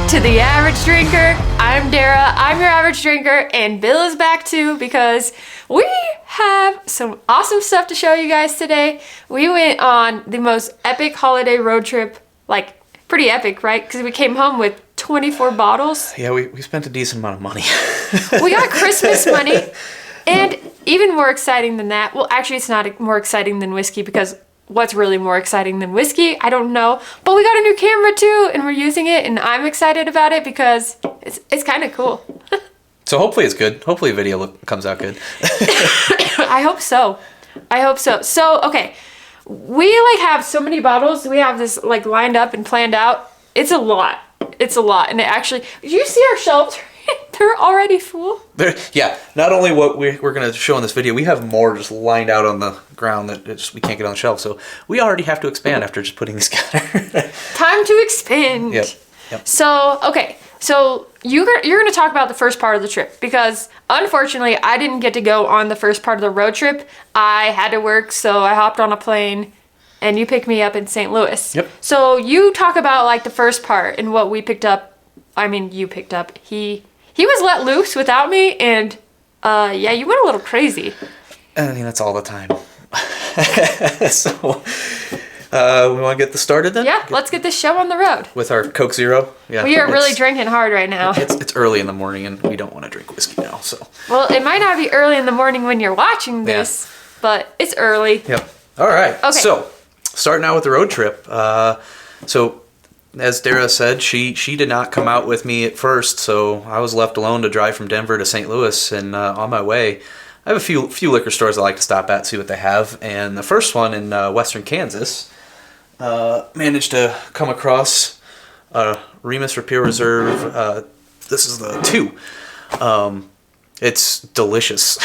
to The Average Drinker. I'm Dara, I'm your average drinker, and Bill is back too because we have some awesome stuff to show you guys today. We went on the most epic holiday road trip, like pretty epic, right? Because we came home with 24 bottles. Yeah, we spent a decent amount of money. We got Christmas money, and even more exciting than that, well, actually it's not more exciting than whiskey because what's really more exciting than whiskey? I don't know. But we got a new camera too, and we're using it, and I'm excited about it because it's kind of cool. So hopefully it's good. Hopefully the video comes out good. I hope so. I hope so. So, okay. We have so many bottles. We have this lined up and planned out. It's a lot. It's a lot. And it actually, you see our shelves? They're already full. Yeah, not only what we're going to show in this video, we have more just lined out on the ground that we can't get on the shelf. So we already have to expand after just putting these together. Time to expand. Yep. So, okay. So you're going to talk about the first part of the trip because unfortunately I didn't get to go on the first part of the road trip. I had to work, so I hopped on a plane and you picked me up in St. Louis. Yep. So you talk about the first part and what we picked up. I mean, you picked up. He was let loose without me, and yeah, you went a little crazy. I mean, that's all the time. So, we want to get this started then? Yeah, let's get this show on the road. With our Coke Zero. Yeah, we are really drinking hard right now. It's early in the morning, and we don't want to drink whiskey now, so. Well, it might not be early in the morning when you're watching this, but it's early. Yep. All right. Okay. So, starting out with the road trip. So, as Dara said, she did not come out with me at first, so I was left alone to drive from Denver to St. Louis, and on my way, I have a few liquor stores I like to stop at, see what they have, and the first one in western Kansas, managed to come across Remus Repeal Reserve. This is the 2. It's delicious.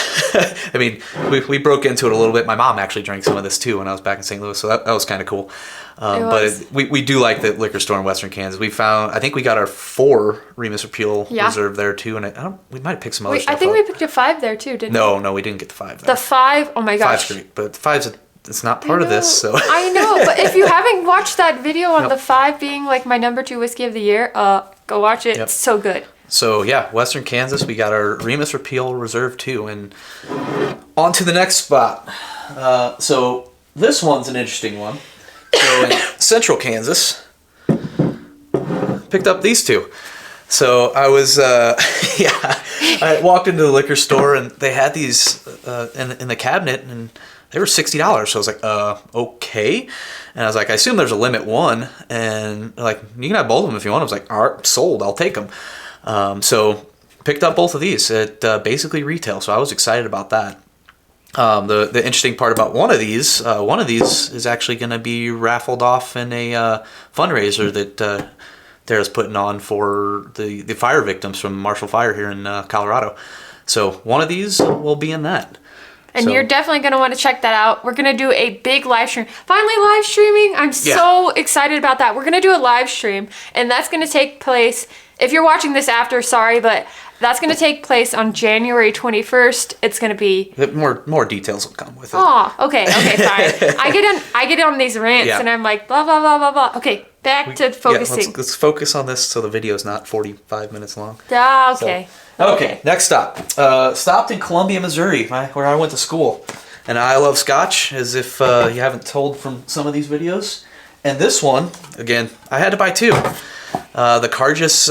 I mean, we broke into it a little bit. My mom actually drank some of this too when I was back in St. Louis, so that was kind of cool. But we do like the liquor store in western Kansas. I think we got our 4 Remus Repeal Reserve there too, and we might have picked some other stuff. I think we picked a 5 there too, didn't we? No, we didn't get the 5 there. The 5? Oh my gosh. 5's great, but the 5's it's not part of this, so. I know, but if you haven't watched that video on the 5 being my number 2 whiskey of the year, go watch it. Yep. It's so good. So yeah, western Kansas, we got our Remus Repeal Reserve 2, and on to the next spot. So this one's an interesting one. So in central Kansas, picked up these 2. So I was, I walked into the liquor store and they had these in the cabinet, and they were $60. So I was like, okay. And I was like, I assume there's a limit 1, and they're like, you can have both of them if you want. I was like, all right, sold, I'll take them. So picked up both of these at basically retail, so I was excited about that. The interesting part about one of these is actually going to be raffled off in a fundraiser that Dara's putting on for the fire victims from Marshall Fire here in Colorado. So one of these will be in that. And you're definitely going to want to check that out. We're going to do a big live stream. Finally live streaming. I'm so excited about that. We're going to do a live stream, and that's going to take place, if you're watching this after, sorry, but that's going to take place on January 21st. It's going to be... More details will come with it. Oh, okay, fine. I get on these rants, and I'm like, blah, blah, blah, blah, blah. Okay, back to focusing. Yeah, let's focus on this so the video's not 45 minutes long. Okay. Okay, next stop. Stopped in Columbia, Missouri, where I went to school. And I love Scotch, as if you haven't told from some of these videos. And this one, again, I had to buy 2. The Cargis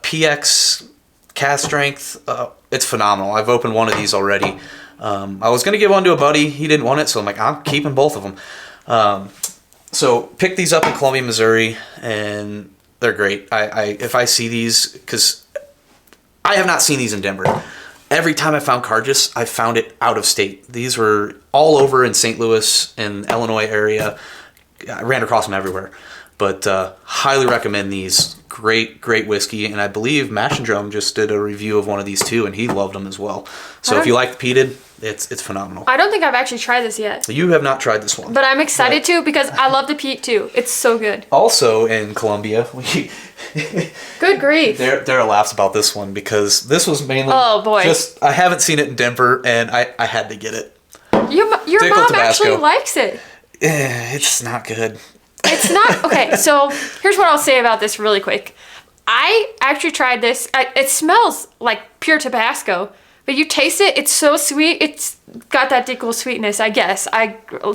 PX Cast Strength, it's phenomenal. I've opened one of these already. I was going to give one to a buddy. He didn't want it, so I'm like, I'm keeping both of them. So picked these up in Columbia, Missouri, and they're great. If I see these, because I have not seen these in Denver. Every time I found Cargis, I found it out of state. These were all over in St. Louis and Illinois area. I ran across them everywhere. But highly recommend these. Great whiskey. And I believe Mash and Drum just did a review of one of these too, and he loved them as well. So if you like the peated, it's phenomenal. I don't think I've actually tried this yet. You have not tried this one. But I'm excited to because I love the peat too. It's so good. Also in Columbia, good grief. Dara laughs about this one because this was mainly I haven't seen it in Denver, and I had to get it. Your mom actually likes it. It's not good. It's not. Okay, so here's what I'll say about this really quick. I actually tried this. It smells like pure Tabasco, but you taste it. It's so sweet. It's got that Dickel sweetness, I guess.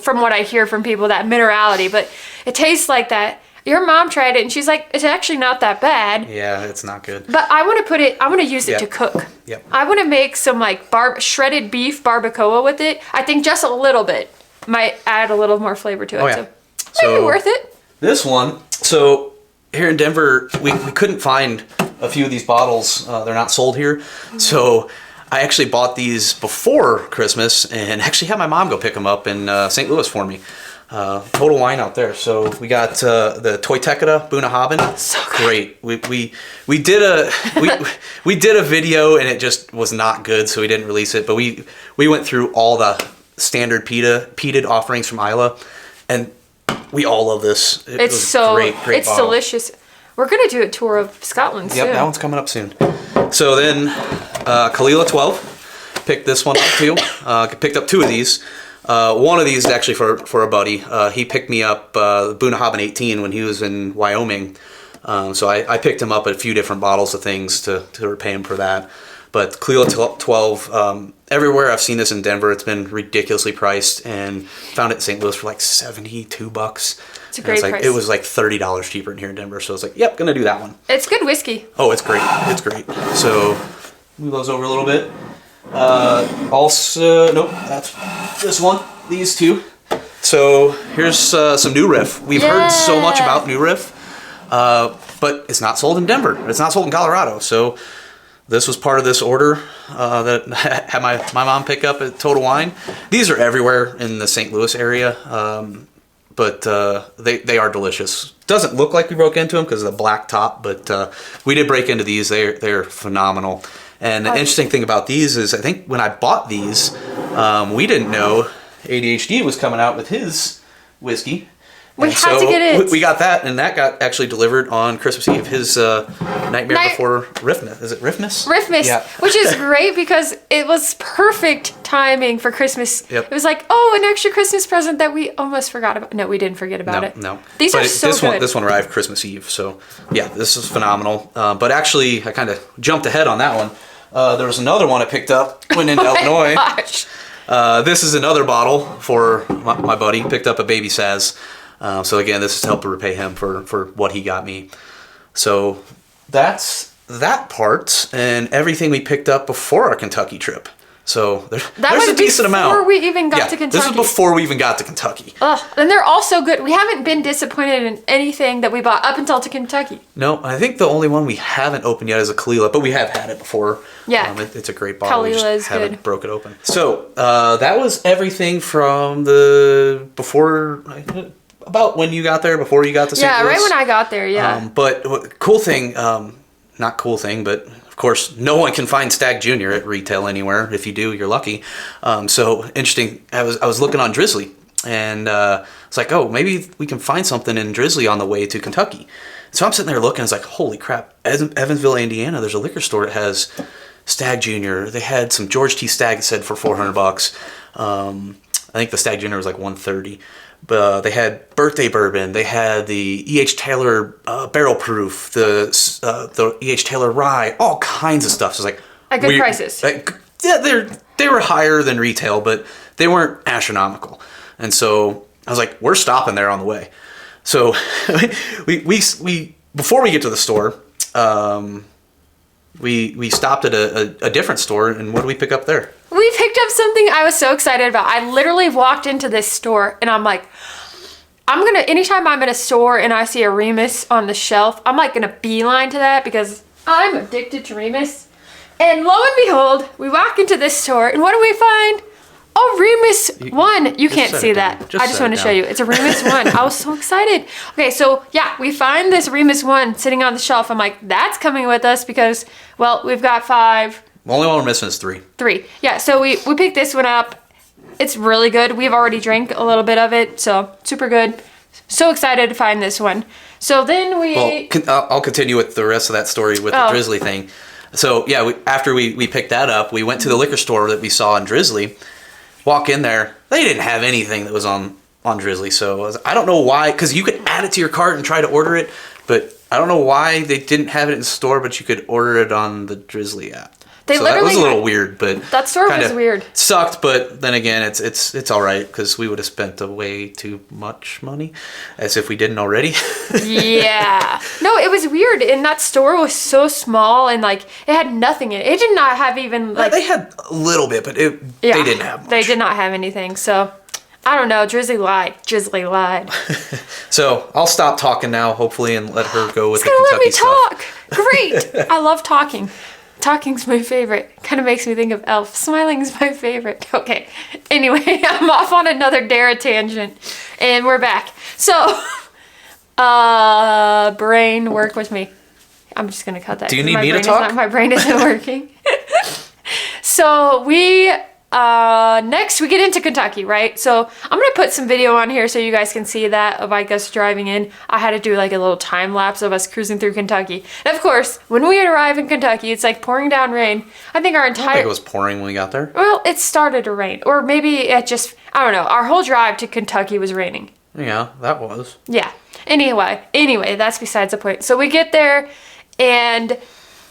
From what I hear from people, that minerality, but it tastes like that. Your mom tried it and she's like, it's actually not that bad. Yeah, it's not good. But I want to use it to cook. Yep. I want to make some like shredded beef barbacoa with it. I think just a little bit might add a little more flavor to it. Oh, yeah. So maybe worth it. This one, so here in Denver, we couldn't find a few of these bottles. They're not sold here. So I actually bought these before Christmas and actually had my mom go pick them up in St. Louis for me. Total Wine out there. So we got the Toy Tekada Bunnahabhain. So good. Great. We did a video and it just was not good, so we didn't release it. But we went through all the standard peated offerings from Isla, and we all love this. It's so great it's bottle. Delicious. We're gonna do a tour of Scotland soon. Yep, that one's coming up soon. So then, Kalila 12, picked this one up too. Picked up two of these. One of these is actually for a buddy. He picked me up Bunnahabhain 18 when he was in Wyoming. So I picked him up a few different bottles of things to repay him for that. But Kalila 12, everywhere I've seen this in Denver, it's been ridiculously priced, and found it in St. Louis for like $72. It's a great price. It was like $30 cheaper in here in Denver, so I was like, yep, gonna do that one. It's good whiskey. Oh, it's great. It's great. So move those over a little bit. Also, nope, that's this one. These two. So here's some New Riff. We've heard so much about New Riff, but it's not sold in Denver. It's not sold in Colorado. So this was part of this order that had my mom pick up at Total Wine. These are everywhere in the St. Louis area, but they are delicious. Doesn't look like we broke into them because of the black top, but we did break into these. They're phenomenal. And the interesting thing about these is, I think when I bought these, we didn't know ADHD was coming out with his whiskey. We had to get it. We got that, and that got actually delivered on Christmas Eve. His Nightmare Before Riffmas. Is it Riffmas? Riffmas, yeah. Which is great because it was perfect timing for Christmas. Yep. It was like, oh, an extra Christmas present that we almost forgot about. No, we didn't forget about it. No. These are so good. This one arrived Christmas Eve, so yeah, this is phenomenal. But actually, I kind of jumped ahead on that one. There was another one I picked up, went into Illinois. Gosh. This is another bottle for my buddy. Picked up a Baby Saz. So again, this is to help repay him for what he got me. So that's that part and everything we picked up before our Kentucky trip. So there's a decent amount. Before we even got to Kentucky. This was before we even got to Kentucky. Ugh, and they're all so good. We haven't been disappointed in anything that we bought up until to Kentucky. No, I think the only one we haven't opened yet is a Kalila, but we have had it before. Yeah. It's a great bottle. We Kalila just is haven't good. broke it open. So that was everything from the before, about when you got there, before you got to St. Yeah, Louis. right when I got there, yeah. But cool thing, not cool thing, but of course, no one can find Stag Junior at retail anywhere. If you do, you're lucky. So interesting. I was looking on Drizzly, and it's like, oh, maybe we can find something in Drizzly on the way to Kentucky. So I'm sitting there looking. It's like, holy crap! Evansville, Indiana. There's a liquor store that has Stag Junior. They had some George T. Stag that said for $400. I think the Stag Junior was like $130. But they had birthday bourbon. They had the E.H. Taylor barrel proof, the E.H. Taylor rye, all kinds of stuff. So it's like at good prices. Yeah, they were higher than retail, but they weren't astronomical. And so I was like, we're stopping there on the way. So we before we get to the store, we stopped at a different store, and what did we pick up there? We picked up something I was so excited about. I literally walked into this store and I'm like, anytime I'm in a store and I see a Remus on the shelf, I'm like gonna beeline to that because I'm addicted to Remus. And lo and behold, we walk into this store and what do we find? Oh, Remus 1. You can't see that. I just want to show you. It's a Remus 1. I was so excited. Okay, so yeah, we find this Remus 1 sitting on the shelf. I'm like, that's coming with us because, well, we've got 5. The only one we're missing is 3. 3. Yeah, so we picked this one up. It's really good. We've already drank a little bit of it, so super good. So excited to find this one. So then I'll continue with the rest of that story with the Drizzly thing. So yeah, after we picked that up, we went to the liquor store that we saw in Drizzly. Walk in there, they didn't have anything that was on Drizzly. So I don't know why, because you could add it to your cart and try to order it, but I don't know why they didn't have it in store, but you could order it on the Drizzly app. They so literally that was a little weird, but that store was weird. Sucked, but then again, it's all right because we would have spent way too much money, as if we didn't already. Yeah. No, it was weird, and that store was so small, and like it had nothing in it. It did not have even like they had a little bit, but they didn't have much. They did not have anything. So I don't know. Drizzly lied. So I'll stop talking now, hopefully, and let her go with the Kentucky Kentucky stuff. Great. I love talking. Talking's my favorite. Kind of makes me think of Elf. Smiling's my favorite. Okay. Anyway, I'm off on another Dara tangent, and we're back. So, brain, work with me. I'm just gonna cut that. Do you need me to talk? My brain isn't working. So next we get into Kentucky, right? So I'm gonna put some video on here so you guys can see that of like us driving in. I had to do like a little time lapse of us cruising through Kentucky. And of course, when we arrive in Kentucky, it's like pouring down rain. I think our entire... I don't think it was pouring when we got there. Well, it started to rain. Or maybe it just... I don't know. Our whole drive to Kentucky was raining. Yeah, that was. Yeah. Anyway, that's besides the point. So we get there, and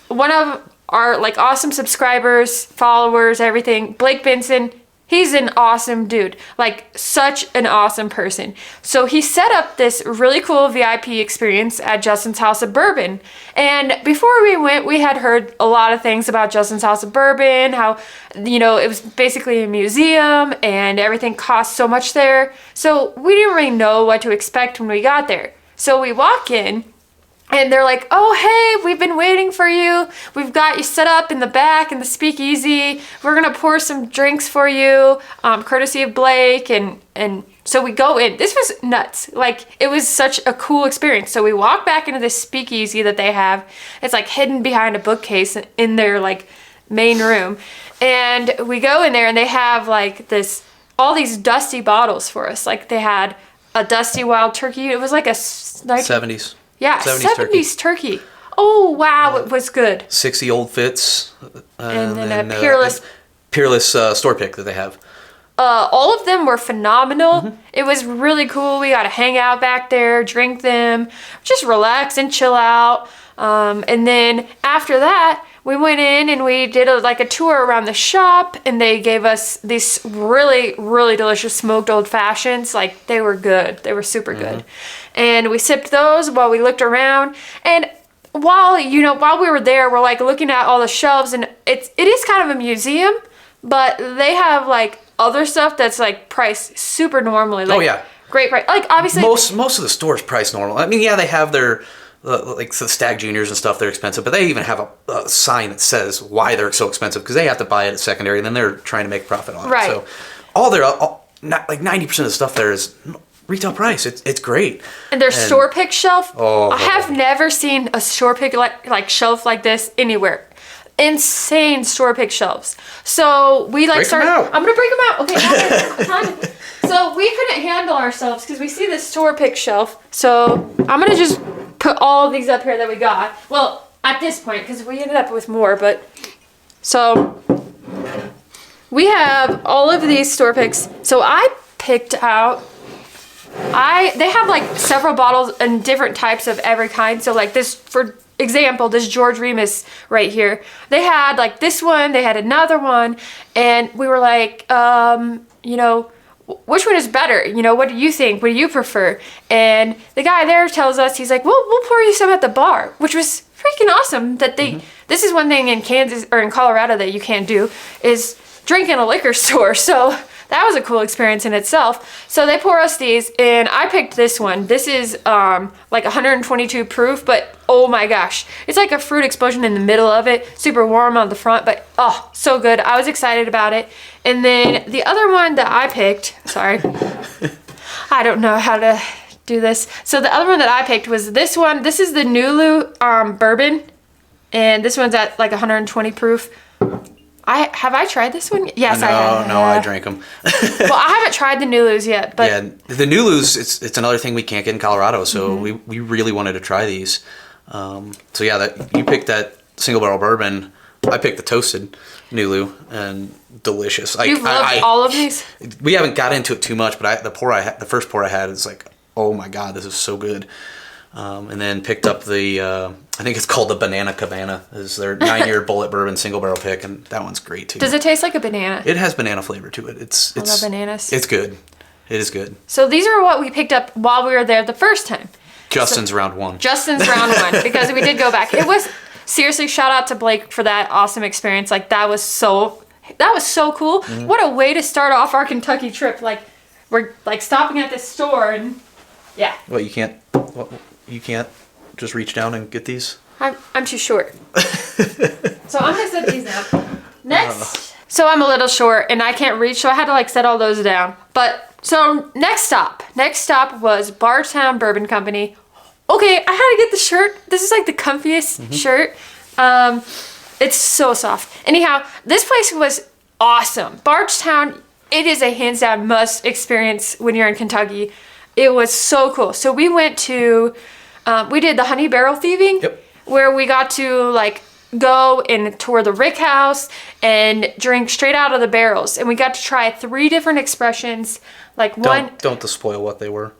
one of our like awesome subscribers, followers, everything, Blake Benson, he's an awesome dude, like such an awesome person. So he set up this really cool VIP experience at Justin's House of Bourbon. And before we went, we had heard a lot of things about Justin's House of Bourbon, how, you know, it was basically a museum and everything cost so much there. So we didn't really know what to expect when we got there. So we walk in, and they're like, oh, hey, we've been waiting for you. We've got you set up in the back in the speakeasy. We're going to pour some drinks for you, courtesy of Blake. And so we go in. This was nuts. Like, it was such a cool experience. So we walk back into this speakeasy that they have. It's, like, hidden behind a bookcase in their, like, main room. And we go in there, and they have, like, all these dusty bottles for us. Like, they had a dusty wild turkey. It was like a... 70s. Yeah, 70s turkey. Oh, wow, it was good. 60 Old Fits. And then a Peerless. Peerless store pick that they have. All of them were phenomenal. Mm-hmm. It was really cool. We got to hang out back there, drink them, just relax and chill out. And then after that, we went in and we did a tour around the shop, and they gave us these really, really delicious smoked old fashions. Like, they were good. They were super good. And we sipped those while we looked around. And while we were there, we're like looking at all the shelves, and it is kind of a museum, but they have like other stuff that's like priced super normally. Like, oh yeah, great price. Like, obviously most of the stores price normal. I mean, yeah, they have their like the Stag Juniors and stuff. They're expensive, but they even have a sign that says why they're so expensive, because they have to buy it at secondary, and then they're trying to make profit on it. Right. So like 90% of the stuff there is retail price. It's great. And their store pick shelf. Oh, I have never seen a store pick like shelf like this anywhere. Insane store pick shelves. So we like break them out. I'm gonna break them out. Okay. So we couldn't handle ourselves because we see this store pick shelf. So I'm gonna just put all of these up here that we got. Well, at this point, because we ended up with more, but so we have all of these store picks. So I picked out. They have like several bottles and different types of every kind. So like this, for example, this George Remus right here. They had like this one, they had another one, and we were like, which one is better? What do you think? What do you prefer? And the guy there tells us, he's like, well, we'll pour you some at the bar, which was freaking awesome that they, this is one thing in Kansas or in Colorado that you can't do, is drink in a liquor store. So that was a cool experience in itself. So they pour us these, and I picked this one. This is like 122 proof, but oh my gosh. It's like a fruit explosion in the middle of it. Super warm on the front, but oh, so good. I was excited about it. And then the other one that I picked, sorry, I don't know how to do this. So the other one that I picked was this one. This is the Nulu bourbon, and this one's at like 120 proof. Have I tried this one? Yes, I have. No, I drank them. Well, I haven't tried the Nulus yet, but yeah, the Nulus, it's another thing we can't get in Colorado, so we really wanted to try these. So yeah, you picked that single barrel bourbon. I picked the toasted Nulu, and delicious. You've loved all of these? We haven't got into it too much, but the first pour I had is like, oh my god, this is so good. And then picked up the, I think it's called the Banana Cabana. Is their 9-year bullet bourbon single barrel pick, and that one's great too. Does it taste like a banana? It has banana flavor to it. I love bananas. It's good. It is good. So these are what we picked up while we were there the first time. Justin's round one. Justin's round one, because we did go back. It was, seriously, shout out to Blake for that awesome experience. Like, that was so cool. What a way to start off our Kentucky trip. Like, we're like stopping at this store and yeah. Well, you can't just reach down and get these? I'm too short. So I'm gonna set these down. Next. So I'm a little short and I can't reach, so I had to like set all those down. But so next stop was Bardstown Bourbon Company. Okay, I had to get the shirt. This is like the comfiest shirt. It's so soft. Anyhow, this place was awesome. Bardstown, it is a hands down must experience when you're in Kentucky. It was so cool. So we went to, we did the honey barrel thieving, where we got to like go and tour the rick house and drink straight out of the barrels. And we got to try 3 different expressions. Like Don't spoil what they were.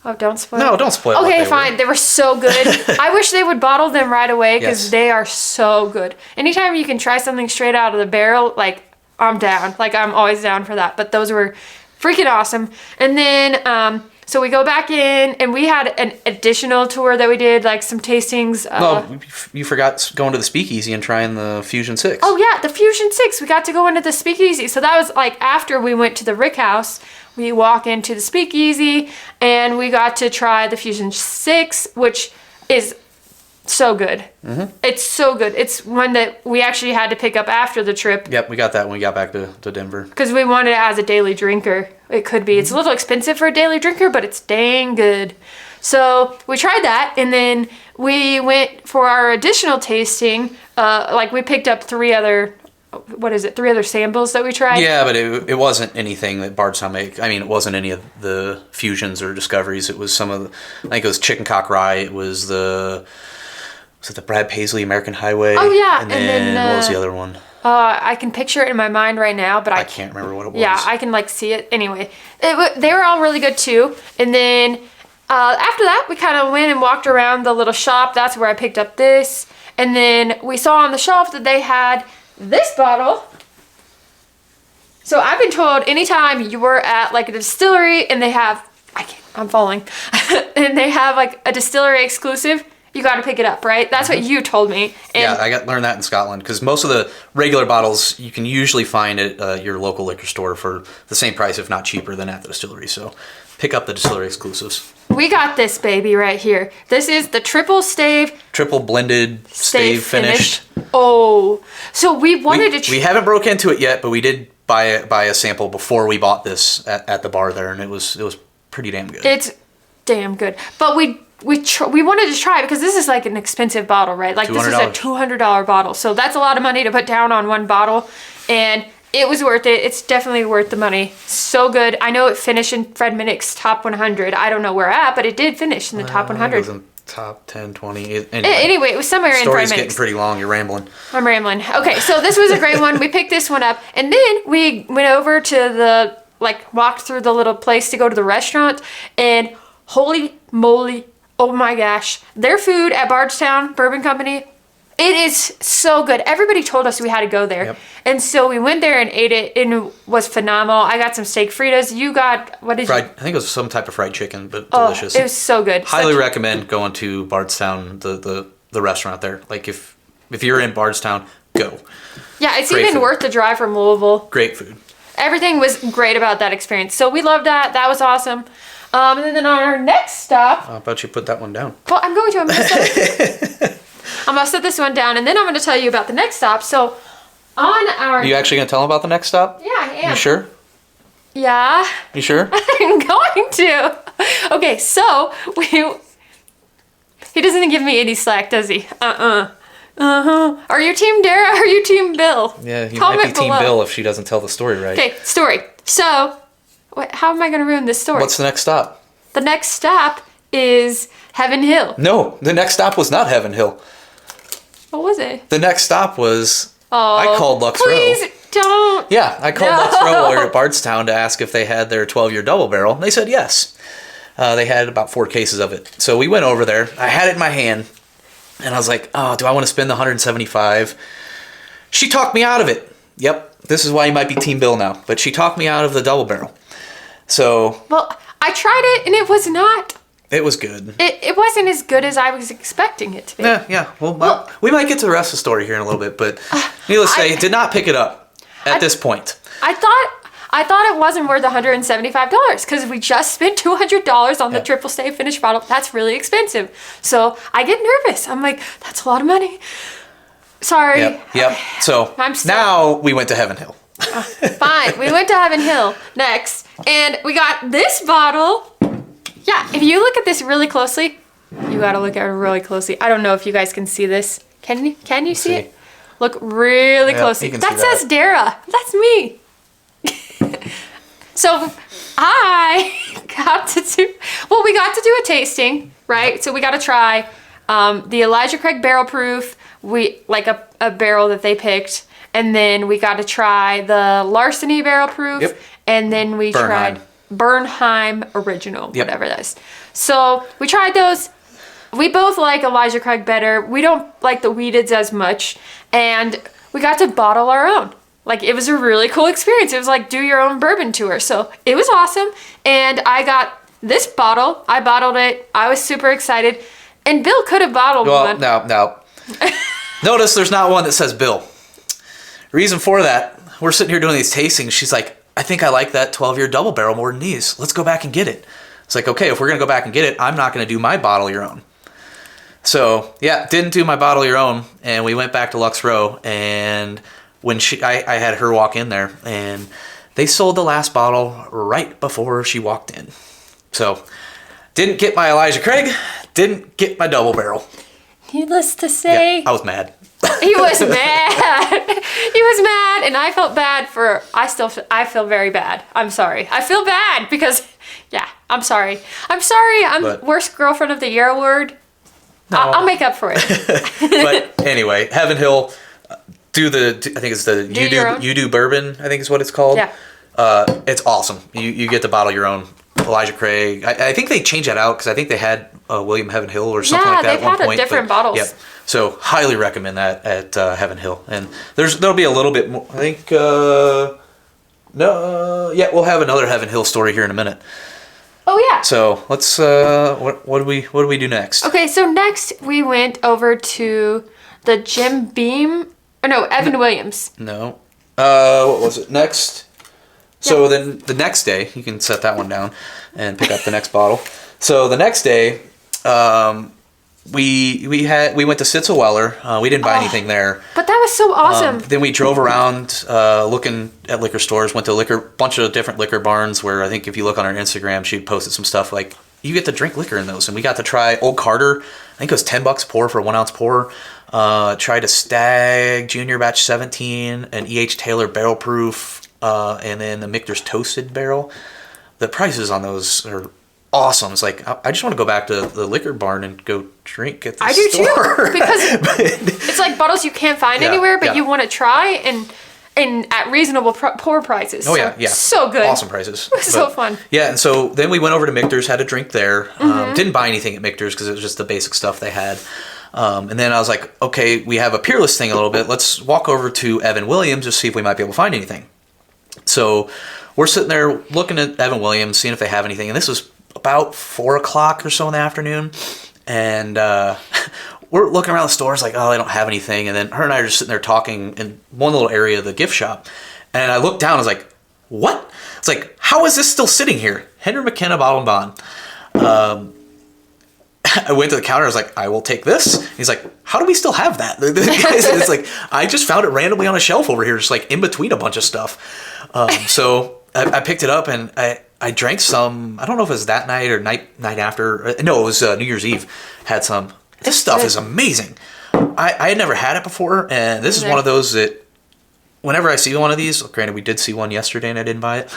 Oh, don't spoil. No, don't spoil. Okay, fine. They were so good. I wish they would bottle them right away because they are so good. Anytime you can try something straight out of the barrel, like I'm down. Like I'm always down for that. But those were freaking awesome. And then so we go back in and we had an additional tour that we did, like some tastings. No, you forgot going to the Speakeasy and trying the Fusion 6. Oh yeah, the Fusion 6. We got to go into the Speakeasy. So that was like after we went to the Rick House. We walk into the Speakeasy and we got to try the Fusion 6, which is so good. It's so good. It's one that we actually had to pick up after the trip. Yep, we got that when we got back to Denver. Because we wanted it as a daily drinker. It could be. It's a little expensive for a daily drinker, but it's dang good. So we tried that, and then we went for our additional tasting. Like we picked up 3 other samples that we tried. Yeah, but it wasn't anything that Bardstown make. I mean, it wasn't any of the fusions or discoveries. It was some of the, I think it was Chicken Cock Rye. It was the Brad Paisley American Highway? Oh yeah, and then what was the other one? I can picture it in my mind right now, but I can't remember what it was. Yeah, I can like see it. Anyway, they were all really good too. And then after that, we kind of went and walked around the little shop. That's where I picked up this. And then we saw on the shelf that they had this bottle. So I've been told anytime you were at like a distillery and they have, I'm falling, and they have like a distillery exclusive, you got to pick it up, right? That's what you told me. And yeah, I learned that in Scotland because most of the regular bottles you can usually find at your local liquor store for the same price, if not cheaper, than at the distillery. So pick up the distillery exclusives. We got this baby right here. This is the triple blended stave finished. Oh, so we wanted to. We haven't broke into it yet, but we did buy a sample before we bought this at the bar there, and it was pretty damn good. It's damn good, but we wanted to try it because this is like an expensive bottle, right? Like this is a $200 bottle, so that's a lot of money to put down on one bottle, and it was worth it. It's definitely worth the money. So good. I know it finished in Fred Minnick's top 100. I don't know where at, but it did finish in the top 100. It was in top 10, 20. Anyway, it was somewhere in Fred Minnick's. Story's getting pretty long. You're rambling. I'm rambling. Okay, so this was a great one. We picked this one up, and then we went over to the walked through the little place to go to the restaurant, and holy moly. Oh my gosh. Their food at Bardstown Bourbon Company, it is so good. Everybody told us we had to go there. Yep. And so we went there and ate it, and it was phenomenal. I got some steak fritas. You got, what did you? I think it was some type of fried chicken, but delicious. It was so good. Highly recommend going to Bardstown, the restaurant there. Like if you're in Bardstown, go. Yeah, it's even worth the drive from Louisville. Great food. Everything was great about that experience. So we loved that. That was awesome. And then on our next stop... How about you put that one down? Well, I'm going to. I'm going to set this one down, and then I'm going to tell you about the next stop. So on our... Are you actually going to tell them about the next stop? Yeah, I am. You sure? Yeah. You sure? I'm going to. Okay, so he doesn't give me any slack, does he? Are you Team Dara or are you Team Bill? Yeah, he might be Team Bill if she doesn't tell the story right. Okay, story. So... how am I going to ruin this story? What's the next stop? The next stop is Heaven Hill. No, the next stop was not Heaven Hill. What was it? The next stop was... I called Lux Row. Please don't. Yeah, I called Lux Row at Bardstown to ask if they had their 12-year double barrel. They said yes. They had about 4 cases of it. So we went over there. I had it in my hand, and I was like, oh, do I want to spend the $175? She talked me out of it. Yep, this is why you might be Team Bill now. But she talked me out of the double barrel. So... Well, I tried it, and it was not... It was good. It wasn't as good as I was expecting it to be. Yeah. Well, we might get to the rest of the story here in a little bit, but needless to say, did not pick it up at this point. I thought it wasn't worth $175 because we just spent $200 on the triple stay finished bottle. That's really expensive. So I get nervous. I'm like, that's a lot of money. Sorry. Yep. So now we went to Heaven Hill. Fine. We went to Heaven Hill next, and we got this bottle. Yeah, if you look at this really closely, you gotta look at it really closely. I don't know if you guys can see this. Can you see it? Look really closely. That says Dara. That's me. So we got to do a tasting, right? So we got to try the Elijah Craig barrel proof, a barrel that they picked, and then we got to try the Larceny barrel proof, and then we tried Bernheim original, whatever that is. So we tried those. We both like Elijah Craig better. We don't like the wheateds as much, and we got to bottle our own. Like, it was a really cool experience. It was like do your own bourbon tour. So it was awesome. And I got this bottle. I bottled it. I was super excited. And Bill could have bottled one. No. Notice there's not one that says Bill. Reason for that, we're sitting here doing these tastings. She's like, I think I like that 12-year double barrel more than these. Let's go back and get it. It's like, okay, if we're going to go back and get it, I'm not going to do my bottle your own. So, didn't do my bottle your own. And we went back to Lux Row, and... when I had her walk in there, and they sold the last bottle right before she walked in. So, didn't get my Elijah Craig, didn't get my double barrel. Needless to say... I was mad. He was mad. He was mad, and I felt bad for... I feel very bad. I'm sorry. I feel bad because... I'm sorry. I'm worst girlfriend of the year award. No. I'll make up for it. But anyway, Heaven Hill... I think it's the You Do Bourbon, I think is what it's called. Yeah. It's awesome. You get to bottle your own Elijah Craig. I think they changed that out because I think they had William Heaven Hill or something like that at one point. Yeah, they've had different bottles. Yep. So highly recommend that at Heaven Hill. And there'll be a little bit more, I think, we'll have another Heaven Hill story here in a minute. Oh yeah. So let's, what do we do next? Okay, so next we went over to the Jim Beam... Evan Williams. No. What was it? Next. So then the next day, you can set that one down and pick up the next bottle. So the next day, we went to Sitzel Weller. We didn't buy anything there. But that was so awesome. Then we drove around looking at liquor stores, went to a bunch of different liquor barns where I think if you look on our Instagram, she posted some stuff like, you get to drink liquor in those. And we got to try Old Carter. I think it was $10 a pour for a 1 ounce pour. Tried a Stag Junior Batch 17, an E.H. Taylor Barrel Proof, and then the Michter's Toasted Barrel. The prices on those are awesome. It's like, I just want to go back to the liquor barn and go drink at the store. I do too, because it's like bottles you can't find anywhere, but you want to try and at reasonable pour prices. Oh yeah. So good. Awesome prices. So fun. Yeah, and so then we went over to Michter's, had a drink there. Didn't buy anything at Michter's because it was just the basic stuff they had. And then I was like, okay, we have a Peerless thing a little bit. Let's walk over to Evan Williams to see if we might be able to find anything. So we're sitting there looking at Evan Williams, seeing if they have anything. And this was about 4 o'clock or so in the afternoon. And we're looking around the stores like, oh, they don't have anything. And then her and I are just sitting there talking in one little area of the gift shop. And I looked down, I was like, what? It's like, how is this still sitting here? Henry McKenna Bottle and Bond. I went to the counter, I was like, I will take this. He's like, how do we still have that? It's like, I just found it randomly on a shelf over here, just like in between a bunch of stuff. So I picked it up and I drank some, I don't know if it was that night or night after. No, it was New Year's Eve. Had some. This stuff is amazing. I had never had it before, and this is one of those that whenever I see one of these, granted we did see one yesterday and I didn't buy it,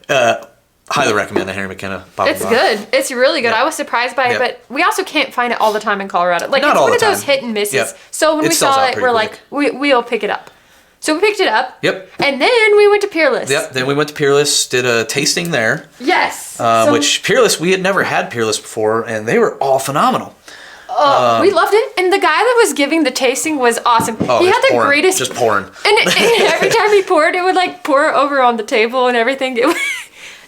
but highly recommend the Henry McKenna bottle. It's good. It's really good. I was surprised by it, but we also can't find it all the time in Colorado. Like, Not it's all one the of those time. hit and misses. So when we saw it, we're like, we'll pick it up. So we picked it up. Yep. And then we went to Peerless. Yep. Then we went to Peerless, did a tasting there. Yes. Which Peerless, we had never had Peerless before, and they were all phenomenal. We loved it, and the guy that was giving the tasting was awesome. Oh, he had the greatest, just pouring. And every time he poured, it would like pour over on the table and everything.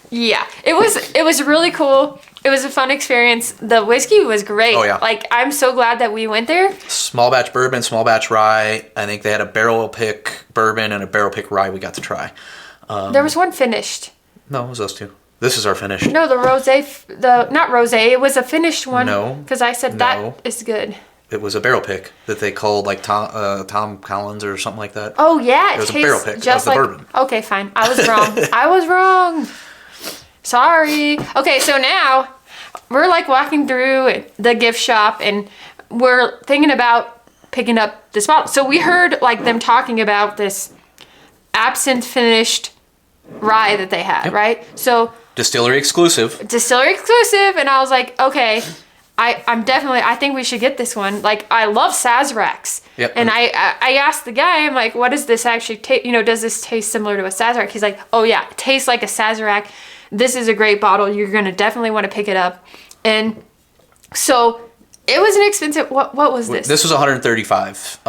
Yeah, it was really cool. It was a fun experience. The whiskey was great. Oh yeah, like I'm so glad that we went there. Small batch bourbon, small batch rye. I think they had a barrel pick bourbon and a barrel pick rye we got to try. There was one finished. No, it was those two. This is our finished. No, the rosé, not rosé. It was a finished one. No, because I said that is good. It was a barrel pick that they called like Tom Collins or something like that. Oh yeah, it was a barrel pick just of the like, bourbon. Okay, fine. I was wrong. I was wrong. Sorry. Okay, so now we're like walking through the gift shop and we're thinking about picking up this bottle. So we heard like them talking about this absinthe finished rye that they had, right? So Distillery exclusive, and I was like, okay, I think we should get this one. Like I love Sazeracs. Yep. And I asked the guy, I'm like, what does this actually taste? Does this taste similar to a Sazerac? He's like, oh yeah, it tastes like a Sazerac. This is a great bottle. You're gonna definitely want to pick it up. And so it was an expensive. What was this? This was 135.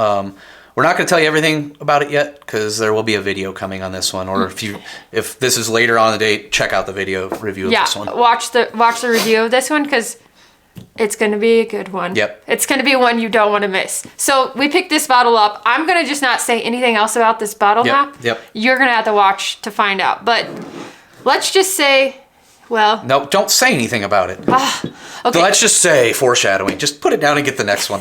We're not going to tell you everything about it yet because there will be a video coming on this one. Or if this is later on in the date, check out the video review of this one. Watch the review of this one because it's going to be a good one. Yep. It's going to be one you don't want to miss. So we picked this bottle up. I'm going to just not say anything else about this bottle now. Yep. You're going to have to watch to find out. But let's just say, well. No, don't say anything about it. Okay. Let's just say foreshadowing. Just put it down and get the next one.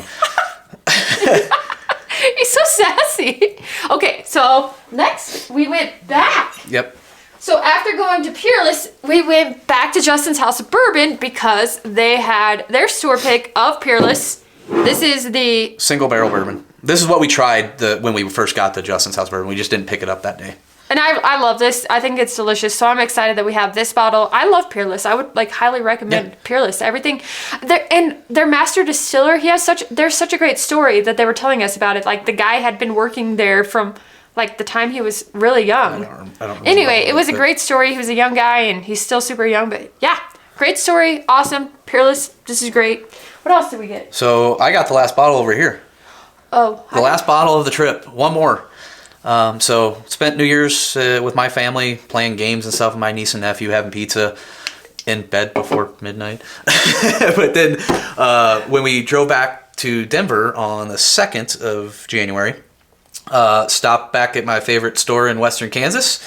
He's so sassy. Okay, so next we went back. Yep. So after going to Peerless, we went back to Justin's House of Bourbon because they had their store pick of Peerless. This is the single barrel bourbon. This is what we tried when we first got to Justin's House of Bourbon. We just didn't pick it up that day. And I love this. I think it's delicious. So I'm excited that we have this bottle. I love Peerless. I would highly recommend Peerless. Everything. Their master distiller, there's such a great story that they were telling us about it. Like the guy had been working there from like the time he was really young. I don't anyway, it was a great story. He was a young guy and he's still super young, but yeah, great story. Awesome. Peerless. This is great. What else did we get? So I got the last bottle over here. Oh. The last bottle of the trip. One more. So spent New Year's with my family playing games and stuff with my niece and nephew, having pizza in bed before midnight. But then when we drove back to Denver on the 2nd of January, stopped back at my favorite store in Western Kansas.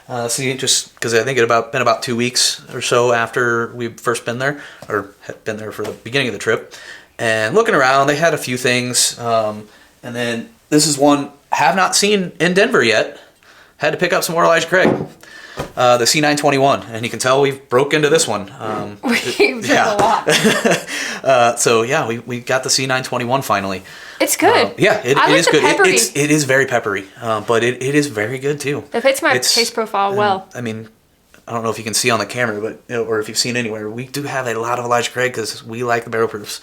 Just because I think it been about 2 weeks or so after we'd first been there, or had been there for the beginning of the trip. And looking around, they had a few things. And then this is one have not seen in Denver yet. Had to pick up some more Elijah Craig. The C921, and you can tell we've broke into this one. We've done a lot. So yeah, we got the C921 finally. It's good. Yeah, it like is good. Peppery. It is very peppery, but it is very good too. It fits my taste profile well. I mean, I don't know if you can see on the camera, but or if you've seen anywhere, we do have a lot of Elijah Craig because we like the barrel proofs,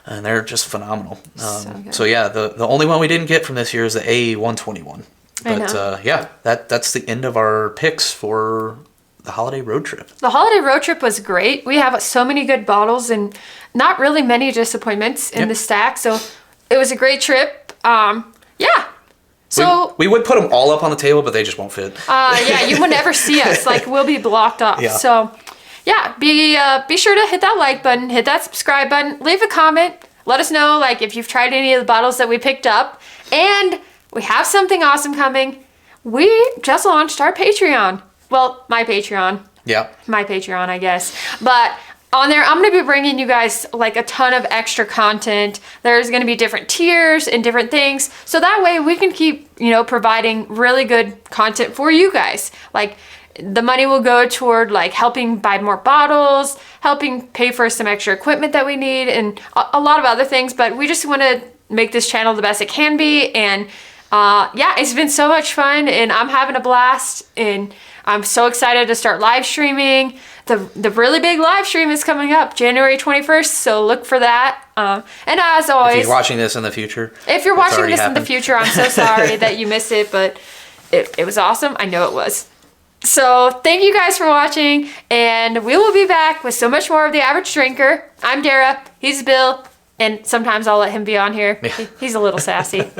and they're just phenomenal. So yeah, the only one we didn't get from this year is the A121. But yeah, that's the end of our picks for the holiday road trip. The holiday road trip was great. We have so many good bottles and not really many disappointments in the stack. So it was a great trip. Yeah. So we would put them all up on the table, but they just won't fit. Yeah, you will never see us. Like we'll be blocked off. Yeah. So yeah, be sure to hit that like button, hit that subscribe button, leave a comment. Let us know like if you've tried any of the bottles that we picked up, and we have something awesome coming. We just launched our Patreon. Well, my Patreon. Yeah. My Patreon, I guess. But on there, I'm going to be bringing you guys like a ton of extra content. There's going to be different tiers and different things. So that way we can keep, providing really good content for you guys. Like the money will go toward like helping buy more bottles, helping pay for some extra equipment that we need, and a lot of other things. But we just want to make this channel the best it can be. And yeah, it's been so much fun and I'm having a blast and I'm so excited to start live streaming. the really big live stream is coming up January 21st, so look for that. And as always, If you're watching this in the future, if you're it's watching already this in happened. the future, I'm so sorry that you missed it, but it was awesome. I know it was. So thank you guys for watching, and we will be back with so much more of The Average Drinker. I'm Dara, he's Bill, and sometimes I'll let him be on here. He's a little sassy.